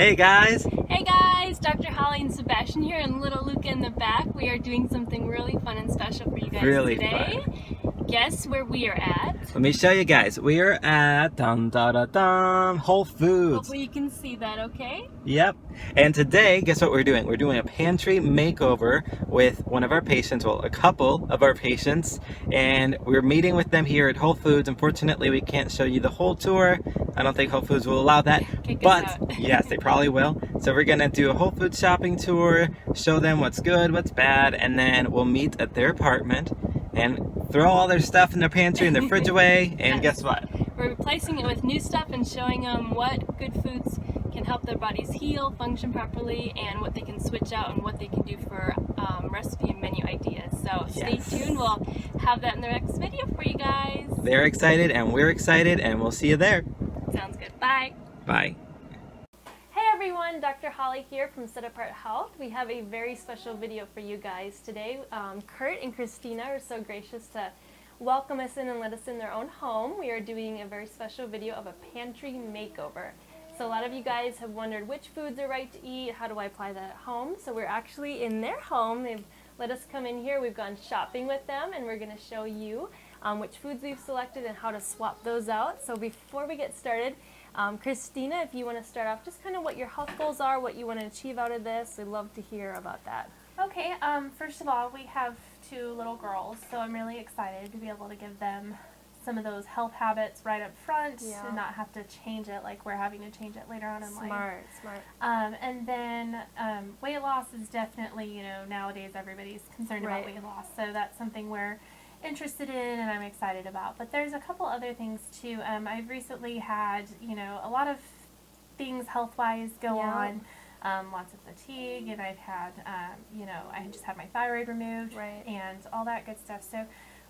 Hey guys! Hey guys, Dr. Holly and Sebastian here and little Luca in the back. We are doing something really fun and special for you guys today. Guess where we are at? Let me show you guys. We are at Whole Foods. Hopefully you can see that, okay? Yep. And today, guess what we're doing? We're doing a pantry makeover with one of our patients, well, a couple of our patients, and we're meeting with them here at Whole Foods. Unfortunately, we can't show you the whole tour. I don't think Whole Foods will allow that, but yes, they probably will. So we're gonna do a Whole Foods shopping tour, show them what's good, what's bad, and then we'll meet at their apartment and throw all their stuff in their pantry and their fridge away, and guess what? We're replacing it with new stuff and showing them what good foods can help their bodies heal, function properly, and what they can switch out and what they can do for recipe and menu ideas. So stay tuned. We'll have that in the next video for you guys. They're excited and we're excited, and we'll see you there. Sounds good. Bye. Bye. Hey everyone, Dr. Holly here from Set Apart Health. We have a very special video for you guys today. Kurt and Kristina are so gracious to welcome us in and let us in their own home. We are doing a very special video of a pantry makeover. So a lot of you guys have wondered which foods are right to eat, how do I apply that at home? So we're actually in their home. They've let us come in here. We've gone shopping with them, and we're going to show you which foods we've selected and how to swap those out. So before we get started, Kristina, if you want to start off, just kind of what your health goals are, what you want to achieve out of this. We'd love to hear about that. Okay, first of all, we have 2 little girls, so I'm really excited to be able to give them some of those health habits right up front and not have to change it like we're having to change it later on in life. Smart. And then weight loss is definitely, nowadays everybody's concerned about weight loss, so that's something we're interested in and I'm excited about. But there's a couple other things too. I've recently had, a lot of things health-wise go on. Lots of fatigue, and I've had, I just had my thyroid removed and all that good stuff. So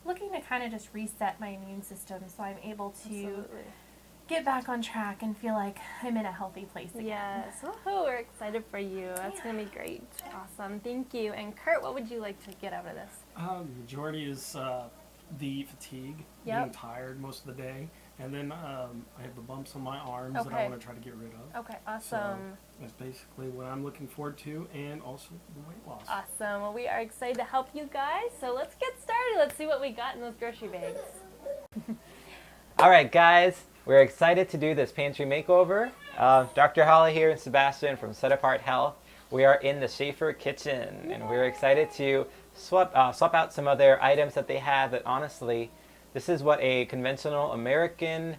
looking to kind of just reset my immune system so I'm able to get back on track and feel like I'm in a healthy place again. Yes. Oh, we're excited for you. That's going to be great. Awesome. Thank you. And Kurt, what would you like to get out of this? The majority is the fatigue, being tired most of the day. And then I have the bumps on my arms that I want to try to get rid of. Okay, awesome. So that's basically what I'm looking forward to, and also the weight loss. Awesome. Well, we are excited to help you guys. So let's get started. Let's see what we got in those grocery bags. All right, guys, we're excited to do this pantry makeover. Dr. Holly here and Sebastian from Set Apart Health. We are in the Schaefer kitchen, and we're excited to swap out some of their items that they have that honestly, this is what a conventional American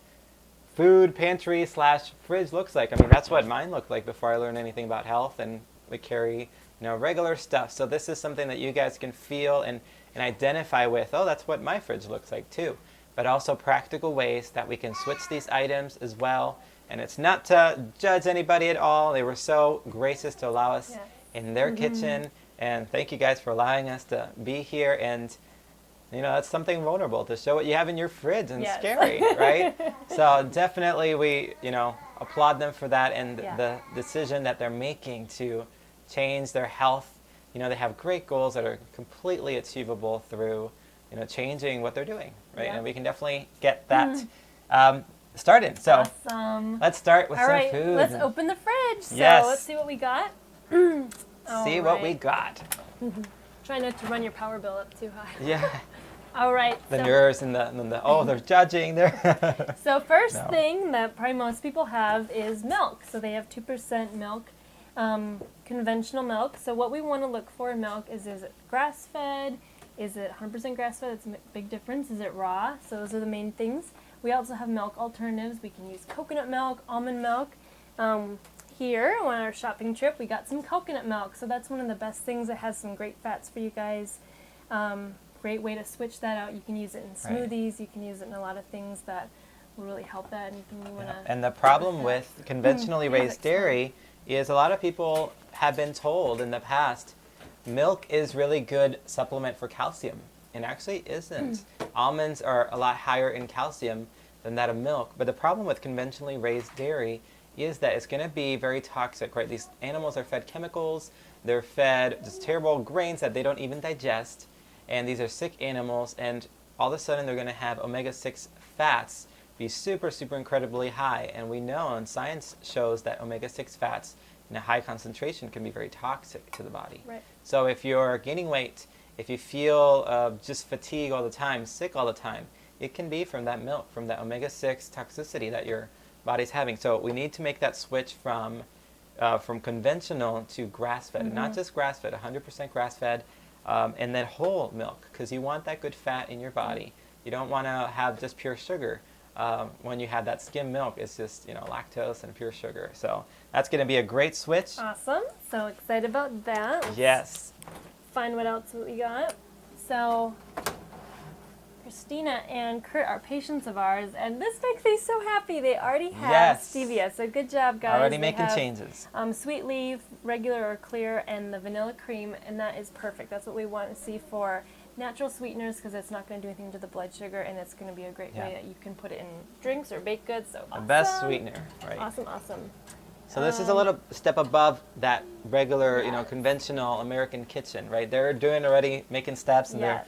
food pantry / fridge looks like. I mean, that's what mine looked like before I learned anything about health, and we carry, regular stuff. So this is something that you guys can feel and identify with. Oh, that's what my fridge looks like too. But also practical ways that we can switch these items as well. And it's not to judge anybody at all. They were so gracious to allow us in their kitchen. And thank you guys for allowing us to be here. And that's something vulnerable to show what you have in your fridge and scary, right? So definitely we, applaud them for that and the decision that they're making to change their health. They have great goals that are completely achievable through, changing what they're doing, right? And we can definitely get that started. So let's start with some food. Let's open the fridge. So let's see what we got. What we got. Try not to run your power bill up too high. Yeah. All right. The nerves and the they're judging. So first thing that probably most people have is milk. So they have 2% milk, conventional milk. So what we want to look for in milk is it grass-fed? Is it 100% grass-fed? It's a big difference. Is it raw? So those are the main things. We also have milk alternatives. We can use coconut milk, almond milk. Here on our shopping trip, we got some coconut milk. So that's one of the best things. It has some great fats for you guys. Great way to switch that out. You can use it in smoothies. You can use it in a lot of things that will really help that. And the problem with conventionally raised dairy is a lot of people have been told in the past milk is really good supplement for calcium. And actually isn't. Almonds are a lot higher in calcium than that of milk. But the problem with conventionally raised dairy is that it's going to be very toxic, right? These animals are fed chemicals. They're fed just terrible grains that they don't even digest. And these are sick animals, and all of a sudden they're going to have omega-6 fats be super, super incredibly high. And we know, and science shows, that omega-6 fats in a high concentration can be very toxic to the body. Right. So if you're gaining weight, if you feel just fatigue all the time, sick all the time, it can be from that milk, from that omega-6 toxicity that your body's having. So we need to make that switch from conventional to grass-fed, not just grass-fed, 100% grass-fed, and then whole milk, because you want that good fat in your body. You don't want to have just pure sugar. When you have that skim milk, it's just, lactose and pure sugar. So that's going to be a great switch. Awesome. So excited about that. Yes. Find what else we got. So Kristina and Kurt are patients of ours, and this makes me so happy. They already have stevia, so good job, guys. Already They making have, changes. Sweet leaf, regular or clear, and the vanilla cream, and that is perfect. That's what we want to see for natural sweeteners, because it's not going to do anything to the blood sugar, and it's going to be a great way that you can put it in drinks or baked goods. So awesome. The best sweetener, right? Awesome, awesome. So this is a little step above that regular, conventional American kitchen, right? They're doing already, making steps, and they're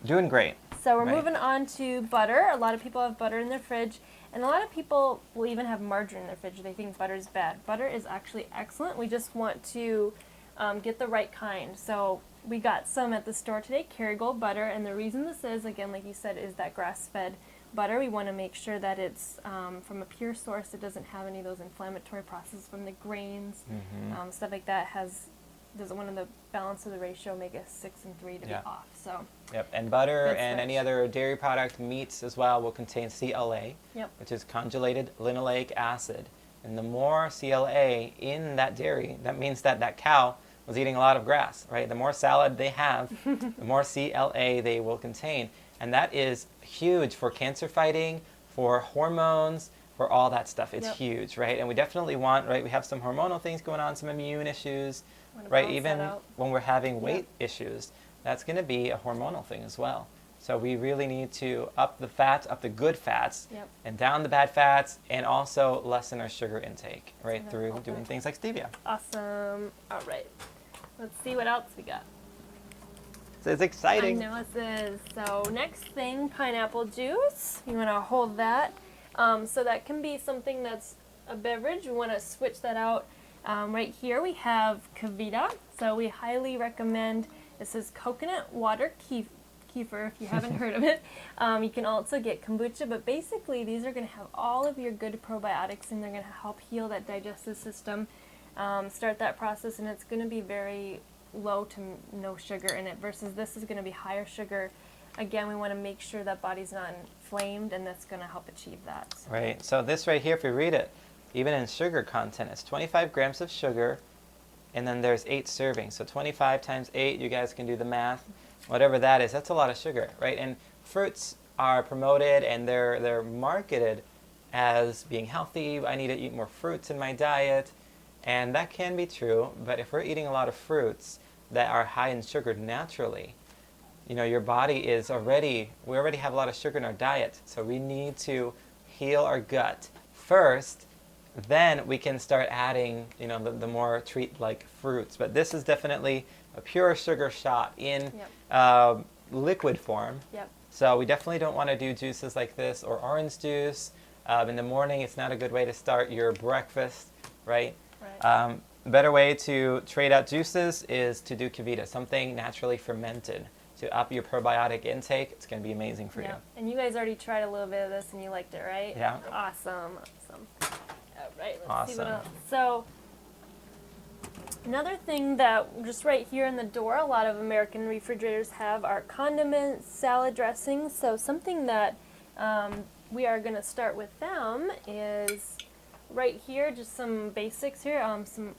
doing great. So we're moving on to butter. A lot of people have butter in their fridge, and a lot of people will even have margarine in their fridge. They think butter is bad. Butter is actually excellent. We just want to get the right kind. So we got some at the store today, Kerrygold butter, and the reason this is, again, like you said, is that grass-fed butter. We want to make sure that it's from a pure source. It doesn't have any of those inflammatory processes from the grains, stuff like that. Doesn't want the balance of the ratio omega-6 and 3 to be off. So. Yep, and butter and any other dairy product, meats as well, will contain CLA, which is conjugated linoleic acid. And the more CLA in that dairy, that means that that cow was eating a lot of grass, right? The more salad they have, the more CLA they will contain. And that is huge for cancer fighting, for hormones, for all that stuff. It's huge, right? And we definitely want, right, we have some hormonal things going on, some immune issues, right? Even when we're having weight issues, that's going to be a hormonal thing as well. So we really need to up the fats, up the good fats, and down the bad fats, and also lessen our sugar intake, right, through doing things like stevia. Awesome. All right. Let's see what else we got. So it's exciting. I know it is. So next thing, pineapple juice. You want to hold that. So that can be something that's a beverage. We want to switch that out. Right here we have Kavita. So we highly recommend, this is coconut water kefir, if you haven't heard of it. You can also get kombucha, but basically these are going to have all of your good probiotics, and they're going to help heal that digestive system, start that process, and it's going to be very low to no sugar in it, versus this is going to be higher sugar. Again, we want to make sure that body's not inflamed, and that's going to help achieve that. Right. So this right here, if you read it, even in sugar content, it's 25 grams of sugar, and then there's 8 servings. So 25 times 8, you guys can do the math. Whatever that is, that's a lot of sugar, right? And fruits are promoted and they're marketed as being healthy. I need to eat more fruits in my diet. And that can be true, but if we're eating a lot of fruits that are high in sugar naturally, your body we already have a lot of sugar in our diet. So we need to heal our gut first. Then we can start adding, the more treat-like fruits. But this is definitely a pure sugar shot in liquid form. So we definitely don't want to do juices like this or orange juice. In the morning, it's not a good way to start your breakfast, right? A better way to trade out juices is to do Kavita, something naturally fermented to up your probiotic intake. It's going to be amazing for you. And you guys already tried a little bit of this and you liked it, right? Yeah. Awesome. All right, let's see what Awesome. else. So another thing that just right here in the door, a lot of American refrigerators have are condiments, salad dressings. So something that we are going to start with them is right here, just some basics here, some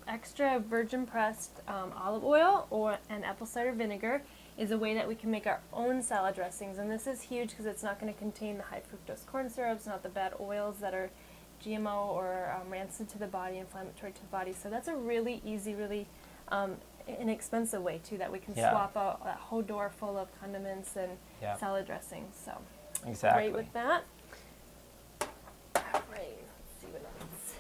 extra virgin pressed olive oil and apple cider vinegar is a way that we can make our own salad dressings. And this is huge because it's not going to contain the high fructose corn syrups, not the bad oils that are GMO or rancid to the body, inflammatory to the body. So that's a really easy, really inexpensive way too that we can swap out that whole door full of condiments and salad dressings. So exactly. great with that. All right, let's see what else.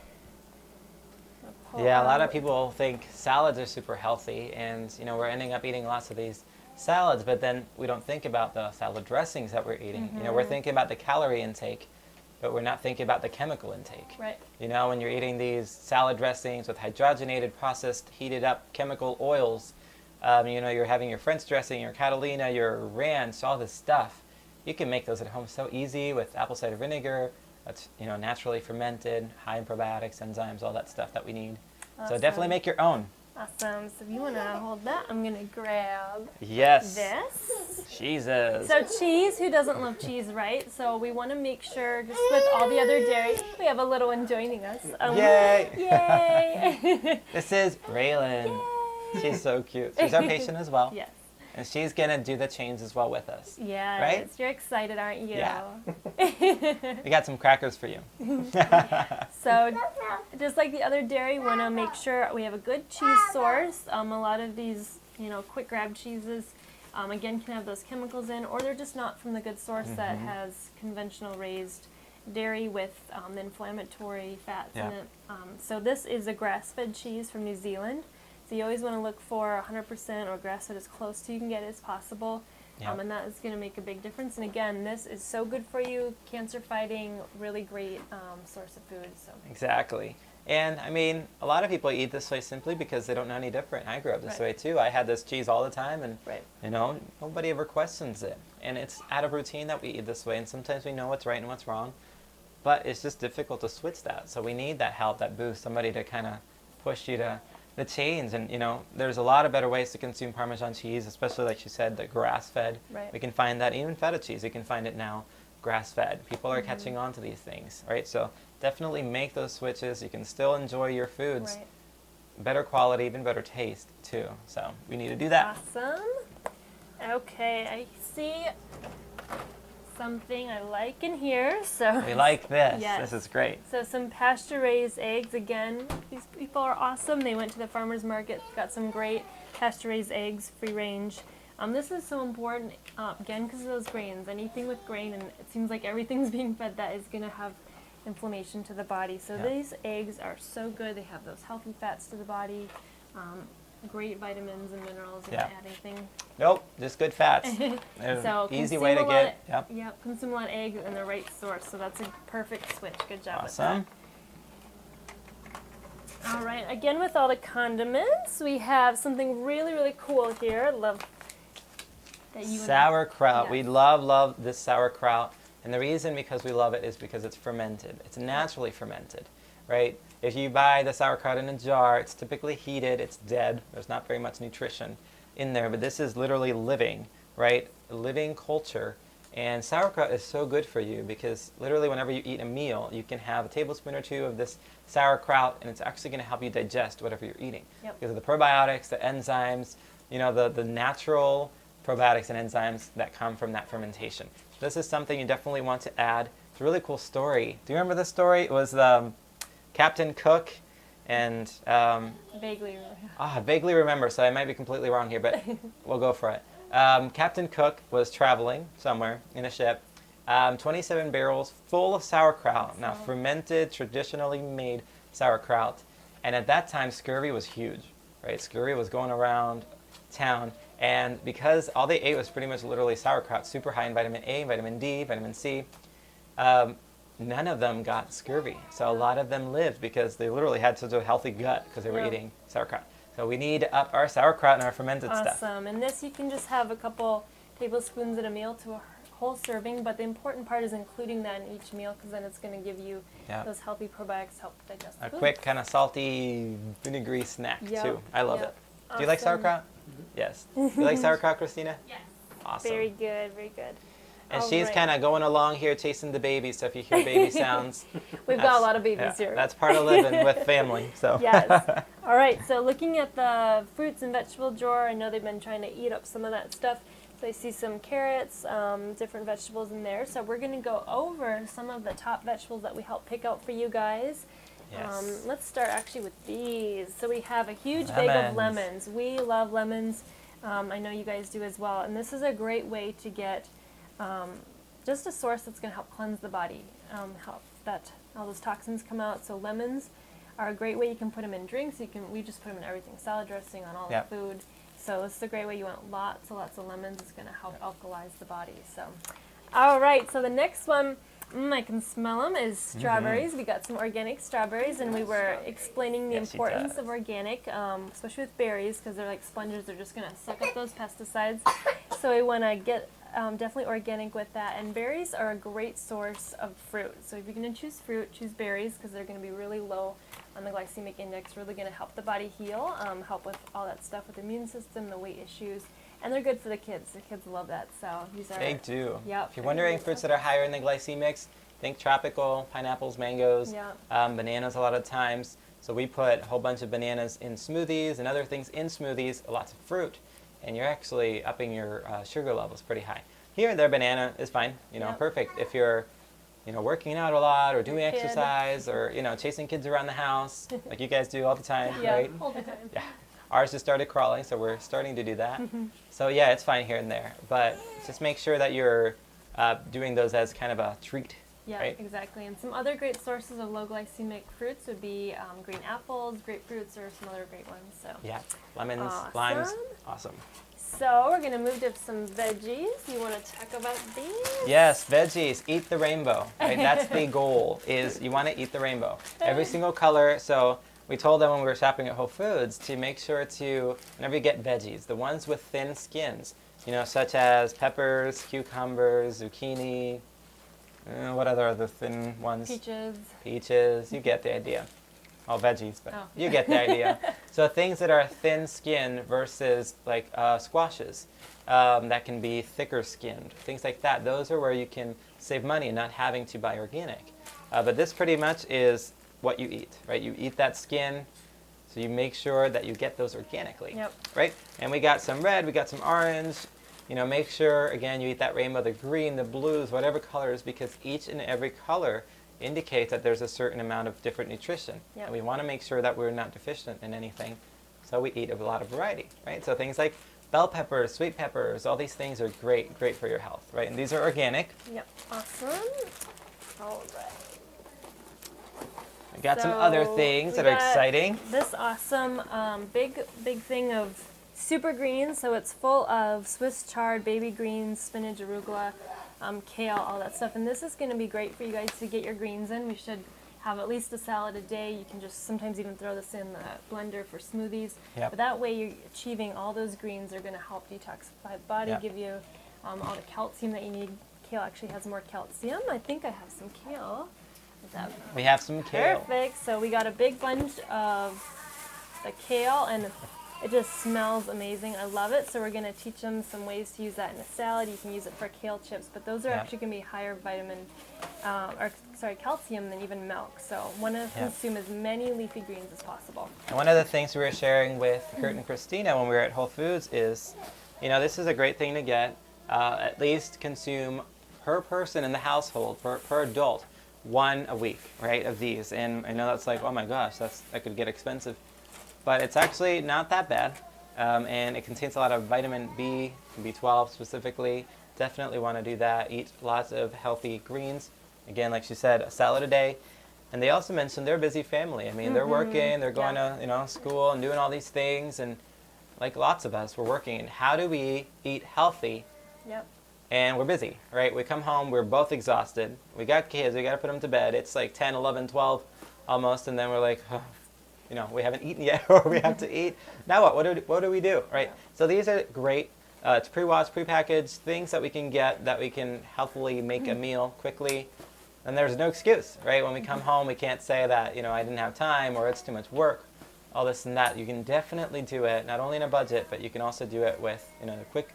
Yeah, a lot of people think salads are super healthy, and we're ending up eating lots of these salads, but then we don't think about the salad dressings that we're eating. You know, we're thinking about the calorie intake, but we're not thinking about the chemical intake. Right. You know, when you're eating these salad dressings with hydrogenated, processed, heated up chemical oils, you know, you're having your French dressing, your Catalina, your ranch, all this stuff. You can make those at home so easy with apple cider vinegar. That's, you know, naturally fermented, high in probiotics, enzymes, all that stuff that we need. Awesome. So definitely make your own. Awesome. So if you want to hold that, I'm going to grab Yes. this. Jesus. So cheese, who doesn't love cheese, right? So we want to make sure, just with all the other dairy, we have a little one joining us. Yay. Yay. This is Raylan. She's so cute. She's our patient as well. Yes. And she's going to do the change as well with us. Yes. Right? You're excited, aren't you? Yeah. We got some crackers for you. So just like the other dairy, we want to make sure we have a good cheese source. A lot of these, you know, quick grab cheeses, again, can have those chemicals in, or they're just not from the good source that has conventional raised dairy with inflammatory fats in it. So this is a grass-fed cheese from New Zealand. So you always want to look for 100% or grass-fed as close to you can get as possible. And that is going to make a big difference. And again, this is so good for you, cancer fighting, really great source of food. So Exactly. And I mean, a lot of people eat this way simply because they don't know any different. I grew up this way too. I had this cheese all the time, and you know, nobody ever questions it. And it's out of routine that we eat this way. And sometimes we know what's right and what's wrong, but it's just difficult to switch that. So we need that help, that boost, somebody to kind of push you to the change. And you know, there's a lot of better ways to consume Parmesan cheese, especially like you said, the grass-fed. We can find that, even feta cheese, you can find it now grass-fed. People are catching on to these things, right? So definitely make those switches. You can still enjoy your foods, better quality, even better taste too. So we need to do that. Awesome. Okay, I see something I like in here. So We like this. Yes. This is great. So some pasture-raised eggs. Again, these people are awesome. They went to the farmer's market, got some great pasture-raised eggs, free range. This is so important, again, because of those grains. Anything with grain, and it seems like everything's being fed, that is going to have inflammation to the body. So these eggs are so good. They have those healthy fats to the body, great vitamins and minerals. You're not adding anything. Nope, just good fats. So easy way to get. Consume a lot of eggs in the right source. So that's a perfect switch. Good job with Awesome. that. All right. Again, with all the condiments, we have something really, really cool here. I love that you. Sauerkraut. We love this sauerkraut. And the reason because we love it is because it's fermented. It's naturally fermented, right? If you buy the sauerkraut in a jar, it's typically heated, it's dead. There's not very much nutrition in there, but this is literally living, right? Living culture. And sauerkraut is so good for you because literally whenever you eat a meal, you can have a tablespoon or two of this sauerkraut, and it's actually going to help you digest whatever you're eating. Because of the probiotics, the enzymes, you know, the natural probiotics and enzymes that come from that fermentation. This is something you definitely want to add. It's a really cool story. Do you remember this story? It was Captain Cook and... vaguely. Vaguely remember, so I might be completely wrong here, but we'll go for it. Captain Cook was traveling somewhere in a ship, 27 barrels full of sauerkraut, now fermented, traditionally made sauerkraut. And at that time, scurvy was huge, right? Scurvy was going around town. And because all they ate was pretty much literally sauerkraut, super high in vitamin A, vitamin D, vitamin C, none of them got scurvy. So a lot of them lived because they literally had such a healthy gut because they were eating sauerkraut. So we need to up our sauerkraut and our fermented stuff. Awesome. And this you can just have a couple tablespoons at a meal to a whole serving, but the important part is including that in each meal because then it's going to give you those healthy probiotics, help digest A food. quick kind of salty, vinegary snack too. I love it. Do you like sauerkraut? Yes. You like sauerkraut, Kristina? Yes. Awesome. Very good, very good. And she's kind of going along here chasing the baby, so if you hear baby sounds... We've got a lot of babies here. That's part of living with family. So. Yes. All right, so looking at the fruits and vegetable drawer, I know they've been trying to eat up some of that stuff. So I see some carrots, different vegetables in there. So we're going to go over some of the top vegetables that we helped pick out for you guys. Yes. Let's start actually with these. So we have a huge bag of lemons. We love lemons. I know you guys do as well. And this is a great way to get just a source that's going to help cleanse the body, help that all those toxins come out. So lemons are a great way. You can put them in drinks. We just put them in everything, salad dressing, on all the food. So this is a great way. You want lots and lots of lemons. It's going to help alkalize the body. So, all right. So the next one, I can smell them, is strawberries. We got some organic strawberries, and we were explaining the importance of organic, especially with berries, because they're like sponges. They're just going to suck up those pesticides. So we want to get definitely organic with that. And berries are a great source of fruit. So if you're going to choose fruit, choose berries, because they're going to be really low on the glycemic index, really going to help the body heal, help with all that stuff with the immune system, the weight issues, and they're good for the kids. The kids love that. So these are. They do. Yep. If you're wondering fruits that are higher in the glycemics, think tropical, pineapples, mangoes, bananas a lot of times. So we put a whole bunch of bananas in smoothies and other things in smoothies, lots of fruit, and you're actually upping your sugar levels pretty high. Here and there, banana is fine, perfect if you're working out a lot or doing exercise or, chasing kids around the house like you guys do all the time, right? All the time. Yeah. Ours just started crawling, so we're starting to do that. So yeah, it's fine here and there, but just make sure that you're doing those as kind of a treat. Yeah, right? Exactly. And some other great sources of low glycemic fruits would be green apples, grapefruits, or some other great ones. So Yeah, lemons, Awesome. limes, awesome. So we're gonna move to some veggies. You want to talk about these? Yes, veggies, eat the rainbow, right? That's the goal, is you want to eat the rainbow. Every single color. So we told them when we were shopping at Whole Foods to make sure to, whenever you get veggies, the ones with thin skins, such as peppers, cucumbers, zucchini, what other thin ones? Peaches, you get the idea. All veggies, but you get the idea. So things that are thin skinned versus like squashes that can be thicker skinned, things like that. Those are where you can save money and not having to buy organic. But this pretty much is what you eat, right? You eat that skin, so you make sure that you get those organically, right? And we got some red, we got some orange. Make sure, again, you eat that rainbow, the green, the blues, whatever colors, because each and every color indicates that there's a certain amount of different nutrition. And we want to make sure that we're not deficient in anything. So we eat a lot of variety, right? So things like bell peppers, sweet peppers, all these things are great for your health, right? And these are organic. Yep, awesome. All right. We got some other things that are exciting. This awesome big thing of super greens. So it's full of Swiss chard, baby greens, spinach, arugula, kale, all that stuff. And this is going to be great for you guys to get your greens in. We should have at least a salad a day. You can just sometimes even throw this in the blender for smoothies. But that way you're achieving all those greens. Are going to help detoxify the body, give you all the calcium that you need. Kale actually has more calcium. I think I have some kale. We have some kale. Perfect. So we got a big bunch of the kale, and it just smells amazing. I love it. So we're going to teach them some ways to use that in a salad. You can use it for kale chips, but those are actually going to be higher calcium than even milk. So want to consume as many leafy greens as possible. And one of the things we were sharing with Kurt and Kristina when we were at Whole Foods is, this is a great thing to get. At least consume per person in the household, per adult, one a week, right, of these. And I know that's like, oh my gosh, that could get expensive. But it's actually not that bad. And it contains a lot of vitamin B, B12 specifically. Definitely want to do that. Eat lots of healthy greens. Again, like she said, a salad a day. And they also mentioned they're a busy family. I mean, they're working, they're going to school and doing all these things. And like lots of us, we're working. And how do we eat healthy? And we're busy, right? We come home, we're both exhausted. We got kids, we got to put them to bed. It's like 10, 11, 12 almost, and then we're like, we haven't eaten yet, or we have to eat. Now what do we do, right? So these are great. It's pre-washed, pre-packaged, things that we can get that we can healthily make a meal quickly. And there's no excuse, right? When we come home, we can't say that, I didn't have time, or it's too much work, all this and that. You can definitely do it, not only in a budget, but you can also do it with, quick,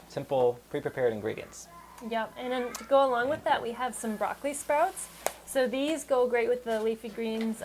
simple, pre-prepared ingredients. Yep, and then to go along with that, we have some broccoli sprouts. So these go great with the leafy greens.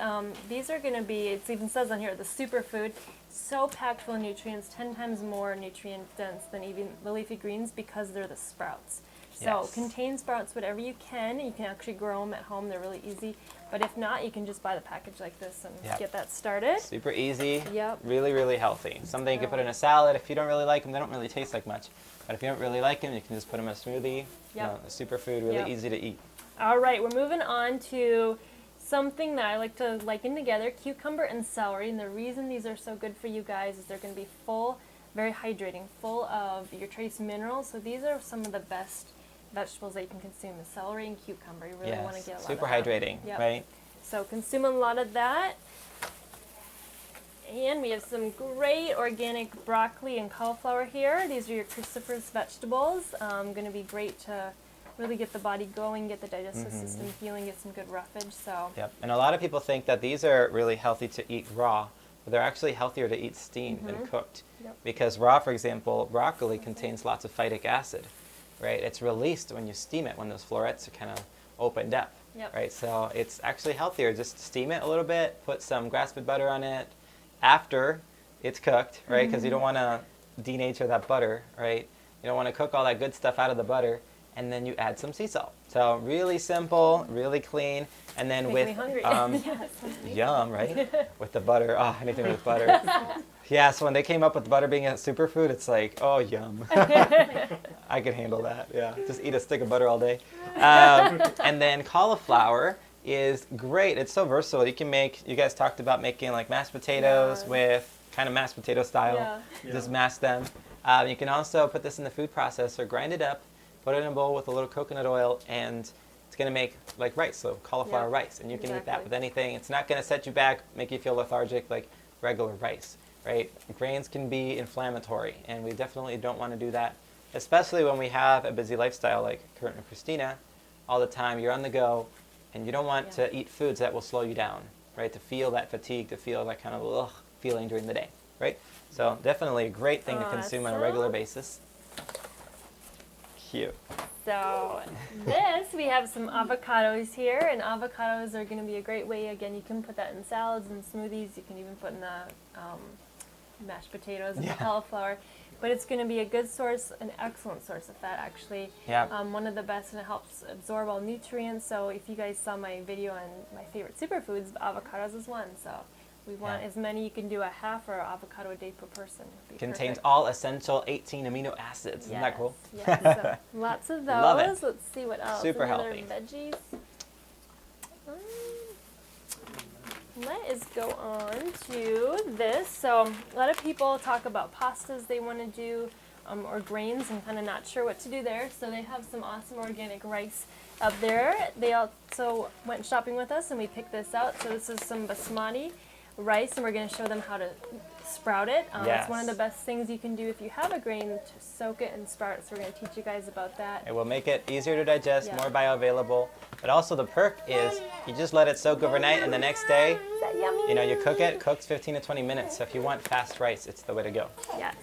These are going to be, it even says on here, the superfood, so packed full of nutrients, 10 times more nutrient dense than even the leafy greens because they're the sprouts. So contain sprouts whatever you can. You can actually grow them at home. They're really easy. But if not, you can just buy the package like this and get that started. Super easy. Really, really healthy. Something you can put in a salad. If you don't really like them, they don't really taste like much. But if you don't really like them, you can just put them in a smoothie. A superfood, really easy to eat. All right, we're moving on to something that I like to liken together, cucumber and celery. And the reason these are so good for you guys is they're going to be full very hydrating, full of your trace minerals. So these are some of the best vegetables that you can consume, the celery and cucumber. You really want to get a lot super of that. hydrating, right? So consume a lot of that. And we have some great organic broccoli and cauliflower here. These are your cruciferous vegetables. Going to be great to really get the body going, get the digestive system healing, get some good roughage. So. Yep. And a lot of people think that these are really healthy to eat raw, but they're actually healthier to eat steamed than cooked. Yep. Because raw, for example, broccoli contains lots of phytic acid, right? It's released when you steam it, when those florets are kind of opened up, right? So it's actually healthier. Just steam it a little bit, put some grass-fed butter on it after it's cooked, right? Because you don't want to denature that butter, right? You don't want to cook all that good stuff out of the butter, and then you add some sea salt. So really simple, really clean, and then Make me hungry. Yum, right? With the butter, oh, anything with butter. Yeah, so when they came up with butter being a superfood, it's like, oh, yum. I could handle that, yeah. Just eat a stick of butter all day. And then cauliflower is great. It's so versatile. You can make, you guys talked about making like mashed potatoes with kind of mashed potato style. Just mash them. You can also put this in the food processor, grind it up, put it in a bowl with a little coconut oil, and it's going to make like rice, so cauliflower rice. And you can eat that with anything. It's not going to set you back, make you feel lethargic like regular rice, right? Grains can be inflammatory, and we definitely don't want to do that, especially when we have a busy lifestyle like Kurt and Kristina. All the time, you're on the go, and you don't want to eat foods that will slow you down, right? To feel that fatigue, to feel that kind of feeling during the day, right? So definitely a great thing to consume on a regular basis. Cute. So this, we have some avocados here, and avocados are going to be a great way. Again, you can put that in salads and smoothies. You can even put in the mashed potatoes and the cauliflower. But it's going to be a good source, an excellent source of fat, actually. Yeah. One of the best, and it helps absorb all nutrients. So if you guys saw my video on my favorite superfoods, avocados is one. So we want as many. You can do a half or avocado a day per person. Contains all essential 18 amino acids. Isn't that cool? Yes. So lots of those. Love it. Let's see what else. Super Another healthy. Veggies. Let us go on to this. So a lot of people talk about pastas they want to do or grains and kind of not sure what to do there. So they have some awesome organic rice up there. They also went shopping with us and we picked this out. So this is some basmati rice, and we're going to show them how to sprout it. It's one of the best things you can do if you have a grain, to soak it and sprout it. So we're going to teach you guys about that. It will make it easier to digest, more bioavailable. But also the perk is you just let it soak overnight, and the next day, Is that yummy? you know, you cook it. Cooks 15 to 20 minutes. So if you want fast rice, it's the way to go. Yes.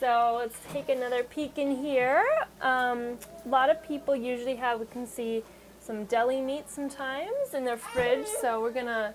So let's take another peek in here. A lot of people usually have, we can see some deli meat sometimes in their fridge, so we're gonna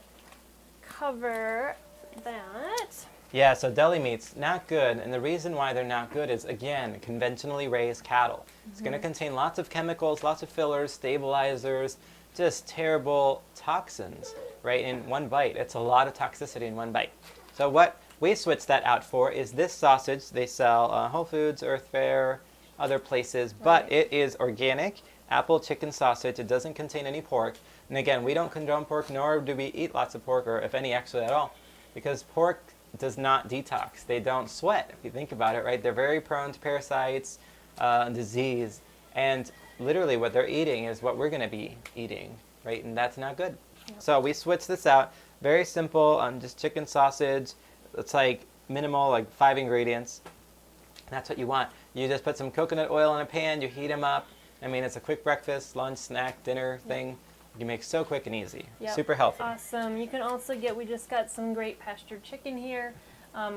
cover that. Yeah, so deli meats, not good. And the reason why they're not good is, again, conventionally raised cattle. It's going to contain lots of chemicals, lots of fillers, stabilizers, just terrible toxins, right, in one bite. It's a lot of toxicity in one bite. So what we switched that out for is this sausage. They sell Whole Foods, Earth Fare, other places, but it is organic. Apple chicken sausage. It doesn't contain any pork. And again, we don't condone pork, nor do we eat lots of pork, or if any actually at all, because pork does not detox. They don't sweat, if you think about it, right? They're very prone to parasites, disease, and literally what they're eating is what we're going to be eating, right? And that's not good. Yep. So we switched this out. Very simple, just chicken sausage. It's like minimal, like 5 ingredients. That's what you want. You just put some coconut oil in a pan, you heat them up. I mean, it's a quick breakfast, lunch, snack, dinner thing. You make so quick and easy. Yep. Super healthy. Awesome. You can also get, we just got some great pastured chicken here.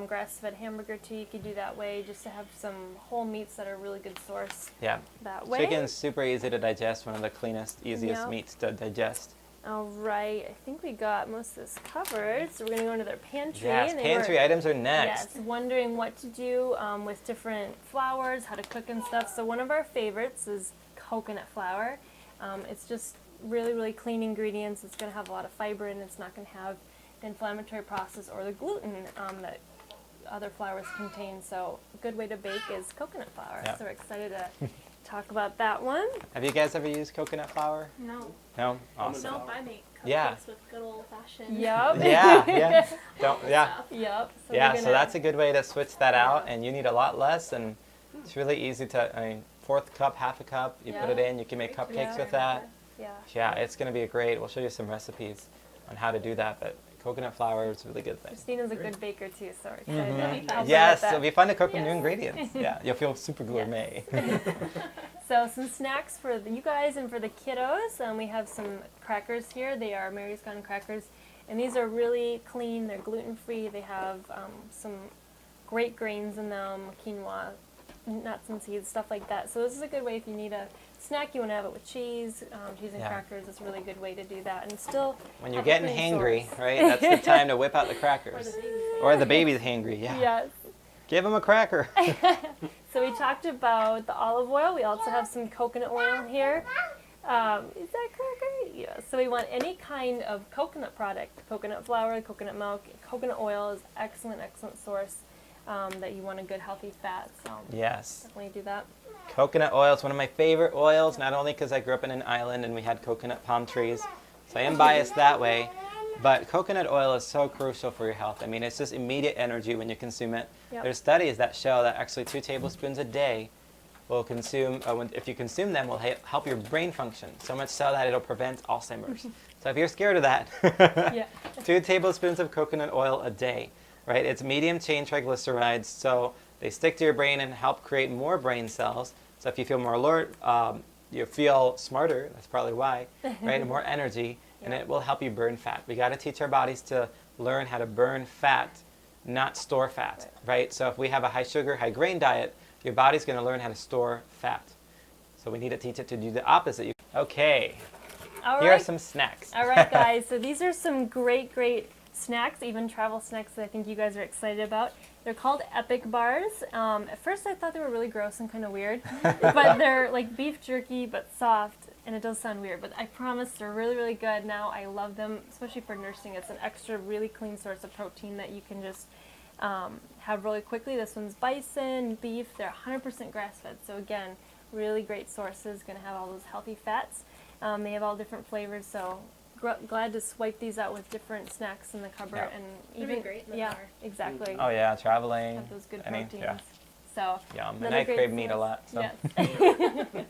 Grass-fed hamburger too, you could do that way, just to have some whole meats that are a really good source. Yeah. That way. Chicken's super easy to digest, one of the cleanest, easiest meats to digest. All right, I think we got most of this covered, so we're going to go into their pantry. Yes, pantry items are next. Yes, wondering what to do with different flours, how to cook and stuff. So one of our favorites is coconut flour. It's just really, really clean ingredients. It's going to have a lot of fiber in it. It's not going to have the inflammatory process or the gluten that other flours contain. So a good way to bake is coconut flour. Yeah. So we're excited to talk about that one. Have you guys ever used coconut flour? No. No? Awesome. Nope, I make cupcakes Yeah. with good old fashioned. Yep. Yeah. Yeah. Yep. So Yeah, we're so gonna- that's a good way to switch that out, and you need a lot less, and it's really easy to, I mean, fourth cup, half a cup, you put Yeah. it in, you can make cupcakes Yeah. with that. Yeah. Yeah, it's going to be great. We'll show you some recipes on how to do that, but coconut flour is a really good thing. Christina's a good baker too, so we're excited to help her with Yes, that. it'll be fun to cook with new Yes. ingredients. Yeah, you'll feel super gourmet. So some snacks for you guys and for the kiddos. We have some crackers here. They are Mary's Gone crackers, and these are really clean. They're gluten-free. They have some great grains in them, quinoa, nuts and seeds, stuff like that. So this is a good way if you need a snack, you want to have it with cheese. Cheese and Yeah. crackers is a really good way to do that, and still When you're have a getting clean hangry, source. right, that's the time to whip out the crackers. Or the baby's hangry, yeah. Yes. Give them a cracker. So we talked about the olive oil. We also have some coconut oil here. Is that cracker? Yeah. So we want any kind of coconut product, coconut flour, coconut milk. Coconut oil is excellent source that you want a good healthy fat. So Yes. definitely do that. Coconut oil is one of my favorite oils, not only because I grew up in an island and we had coconut palm trees, so I am biased that way, but coconut oil is so crucial for your health. I mean, it's just immediate energy when you consume it. Yep. There's studies that show that actually 2 tablespoons a day will consume, if you consume them, will help your brain function, so much so that it'll prevent Alzheimer's. So if you're scared of that, Yeah. 2 tablespoons of coconut oil a day, right? It's medium chain triglycerides, so they stick to your brain and help create more brain cells. So if you feel more alert, you feel smarter, that's probably why, right? And more energy, and Yeah. it will help you burn fat. We got to teach our bodies to learn how to burn fat, not store fat, right? So if we have a high sugar, high grain diet, your body's going to learn how to store fat. So we need to teach it to do the opposite. Okay, All here are right. some snacks. All right, guys. So these are some great snacks, even travel snacks that I think you guys are excited about. They're called Epic Bars. At first I thought they were really gross and kind of weird, but they're like beef jerky but soft, and it does sound weird, but I promise they're really, really good. Now I love them, especially for nursing. It's an extra really clean source of protein that you can just have really quickly. This one's bison, beef. They're 100% grass-fed, so again, really great sources, going to have all those healthy fats. They have all different flavors, so glad to swipe these out with different snacks in the cupboard. Yeah. And They'd even be great in the yeah, car. exactly. Oh yeah, traveling. Have those good any- proteins. yeah. So Yum. And another I great crave meat a source. lot. So. Yes.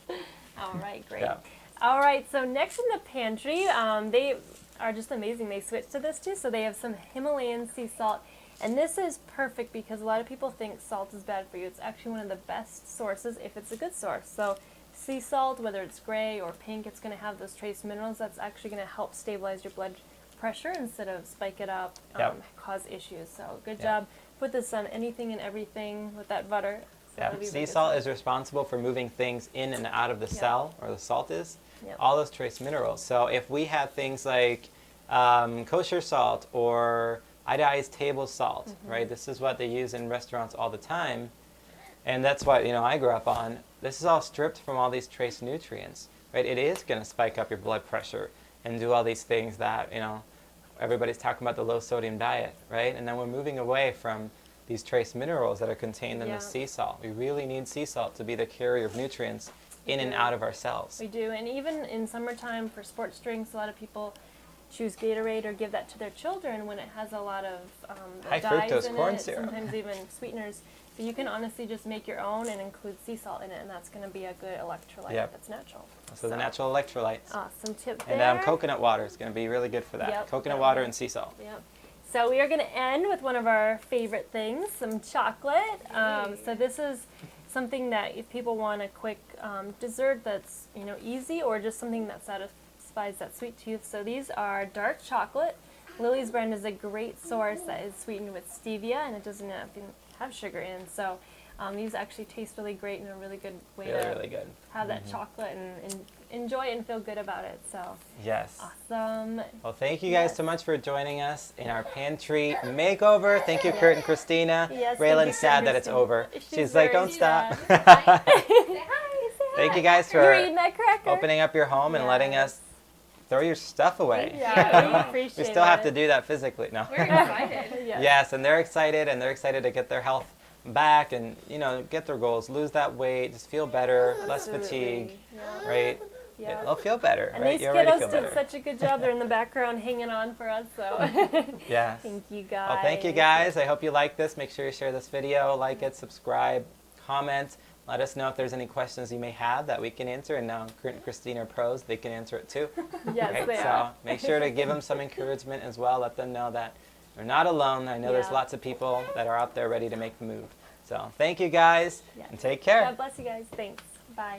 All right, great. Yeah. All right, so next in the pantry, they are just amazing. They switched to this too, so they have some Himalayan sea salt. And this is perfect because a lot of people think salt is bad for you. It's actually one of the best sources if it's a good source. So sea salt, whether it's gray or pink, it's going to have those trace minerals. That's actually going to help stabilize your blood pressure instead of spike it up, Yep. cause issues. So good Yep. job. Put this on anything and everything with that butter. So Yeah, it'll be sea really good. salt is responsible for moving things in and out of the cell, or the salt is, Yep. all those trace minerals. So if we have things like kosher salt or iodized table salt, Mm-hmm. right? This is what they use in restaurants all the time, and that's what I grew up on. This is all stripped from all these trace nutrients, right? It is going to spike up your blood pressure and do all these things that everybody's talking about, the low sodium diet, right? And then we're moving away from these trace minerals that are contained in Yeah. the sea salt. We really need sea salt to be the carrier of nutrients in and out of our cells. We do, and even in summertime for sports drinks, a lot of people choose Gatorade or give that to their children when it has a lot of the High dyes fructose in corn it, syrup. sometimes even sweeteners. So you can honestly just make your own and include sea salt in it, and that's going to be a good electrolyte Yep. that's natural. So the natural electrolytes. Awesome tip And there. coconut water is going to be really good for that. Yep, Coconut that water one. and sea salt. Yep. So we are going to end with one of our favorite things, some chocolate. So this is something that if people want a quick dessert that's easy, or just something that satisfies that sweet tooth. So these are dark chocolate. Lily's brand is a great source that is sweetened with stevia, and it doesn't have sugar in. So these actually taste really great and a really good way Really, to really good. have that chocolate and enjoy it and feel good about it. So Yes. awesome. Well, thank you guys Yes. so much for joining us in our pantry makeover. Thank you, Kurt and Kristina. Yes, thank Raylan's you, sad Kurt that it's and over. Kristina. She's like, very don't stop. sad. Thank you guys You're for eating that cracker. opening up your home and letting Yes. us throw your stuff away. Yeah, we appreciate We still have it. to do that physically. No. We're excited. Yes. Yes, and they're excited to get their health back and, you know, get their goals, lose that weight, just feel better, less fatigue, right? Yeah. They'll feel better, And right? these You already kiddos feel did better. such a good job. They're in the background hanging on for us. So Yes. thank you guys. Well, thank you guys. I hope you like this. Make sure you share this video, like it, subscribe, comment. Let us know if there's any questions you may have that we can answer. And now Kurt and Kristina are pros. They can answer it too. Yes, Right? they So are. make sure to give them some encouragement as well. Let them know that they're not alone. I know there's Yeah. lots of people that are out there ready to make the move. So thank you guys Yeah. and take care. God bless you guys. Thanks. Bye.